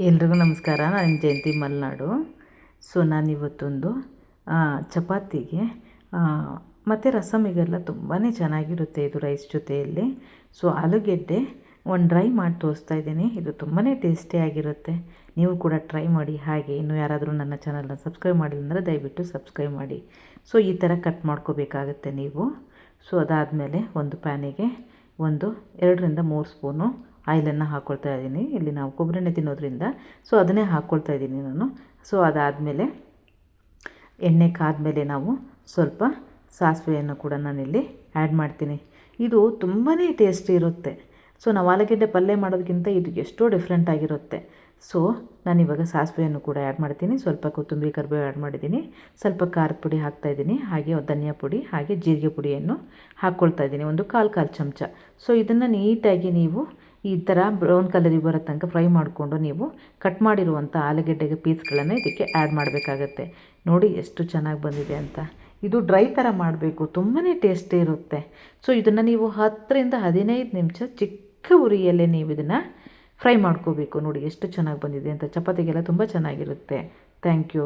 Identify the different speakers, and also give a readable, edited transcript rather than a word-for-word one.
Speaker 1: ಎಲ್ರಿಗೂ ನಮಸ್ಕಾರ. ನಾನು ಜಯಂತಿ ಮಲ್ನಾಡು. ಸೊ ನಾನಿವತ್ತೊಂದು ಚಪಾತಿಗೆ ಮತ್ತು ರಸಮಿಗೆಲ್ಲ ತುಂಬಾ ಚೆನ್ನಾಗಿರುತ್ತೆ ಇದು ರೈಸ್ ಜೊತೆಯಲ್ಲಿ. ಸೊ ಆಲೂಗೆಡ್ಡೆ ಒಂದು ಡ್ರೈ ಮಾಡಿ ತೋರಿಸ್ತಾ ಇದ್ದೀನಿ. ಇದು ತುಂಬಾ ಟೇಸ್ಟಿಯಾಗಿರುತ್ತೆ. ನೀವು ಕೂಡ ಟ್ರೈ ಮಾಡಿ. ಹಾಗೆ ಇನ್ನೂ ಯಾರಾದರೂ ನನ್ನ ಚಾನಲ್ನ ಸಬ್ಸ್ಕ್ರೈಬ್ ಮಾಡಿಲ್ಲ ಅಂದರೆ ದಯವಿಟ್ಟು ಸಬ್ಸ್ಕ್ರೈಬ್ ಮಾಡಿ. ಸೊ ಈ ಥರ ಕಟ್ ಮಾಡ್ಕೋಬೇಕಾಗತ್ತೆ ನೀವು. ಸೊ ಅದಾದಮೇಲೆ ಒಂದು ಪ್ಯಾನಿಗೆ 2-3 ಸ್ಪೂನು ಆಯಿಲನ್ನು ಹಾಕ್ಕೊಳ್ತಾ ಇದ್ದೀನಿ. ಇಲ್ಲಿ ನಾವು ಕೊಬ್ಬರಿ ಎಣ್ಣೆ ತಿನ್ನೋದ್ರಿಂದ ಸೊ ಅದನ್ನೇ ಹಾಕ್ಕೊಳ್ತಾ ಇದ್ದೀನಿ ನಾನು. ಸೊ ಅದಾದಮೇಲೆ ಎಣ್ಣೆ ಕಾದ್ಮೇಲೆ ನಾವು ಸ್ವಲ್ಪ ಸಾಸಿವೆಯನ್ನು ಕೂಡ ನಾನಿಲ್ಲಿ ಆ್ಯಡ್ ಮಾಡ್ತೀನಿ. ಇದು ತುಂಬಾ ಟೇಸ್ಟಿ ಇರುತ್ತೆ. ಸೊ ನಾವು ಆಲೂಗೆಡ್ಡೆ ಪಲ್ಯ ಮಾಡೋದಕ್ಕಿಂತ ಇದು ಎಷ್ಟೋ ಡಿಫ್ರೆಂಟ್ ಆಗಿರುತ್ತೆ. ಸೊ ನಾನಿವಾಗ ಸಾಸಿವೆಯನ್ನು ಕೂಡ ಆ್ಯಡ್ ಮಾಡ್ತೀನಿ. ಸ್ವಲ್ಪ ಕೊತ್ತಂಬರಿ ಕರಿಬೇವು ಆ್ಯಡ್ ಮಾಡಿದ್ದೀನಿ. ಸ್ವಲ್ಪ ಖಾರದ ಪುಡಿ ಹಾಕ್ತಾಯಿದ್ದೀನಿ. ಹಾಗೆ ಧನಿಯಾ ಪುಡಿ ಹಾಗೆ ಜೀರಿಗೆ ಪುಡಿಯನ್ನು ಹಾಕ್ಕೊಳ್ತಾ ಇದ್ದೀನಿ, ಒಂದು ಕಾಲು ಚಮಚ. ಸೊ ಇದನ್ನು ನೀಟಾಗಿ ನೀವು ಈ ಥರ ಬ್ರೌನ್ ಕಲರಿಗೆ ಬರೋ ತನಕ ಫ್ರೈ ಮಾಡಿಕೊಂಡು ನೀವು ಕಟ್ ಮಾಡಿರುವಂಥ ಆಲೂಗೆಡ್ಡೆಗೆ ಪೀಸ್ಗಳನ್ನು ಇದಕ್ಕೆ ಆ್ಯಡ್ ಮಾಡಬೇಕಾಗತ್ತೆ. ನೋಡಿ ಎಷ್ಟು ಚೆನ್ನಾಗಿ ಬಂದಿದೆ ಅಂತ. ಇದು ಡ್ರೈ ಥರ ಮಾಡಬೇಕು, ತುಂಬಾ ಟೇಸ್ಟಿ ಇರುತ್ತೆ. ಸೊ ಇದನ್ನು ನೀವು 10-15 ನಿಮಿಷ ಚಿಕ್ಕ ಉರಿಯಲ್ಲೇ ನೀವು ಇದನ್ನು ಫ್ರೈ ಮಾಡ್ಕೋಬೇಕು. ನೋಡಿ ಎಷ್ಟು ಚೆನ್ನಾಗಿ ಬಂದಿದೆ ಅಂತ. ಚಪಾತಿಗೆಲ್ಲ ತುಂಬ ಚೆನ್ನಾಗಿರುತ್ತೆ. Thank you.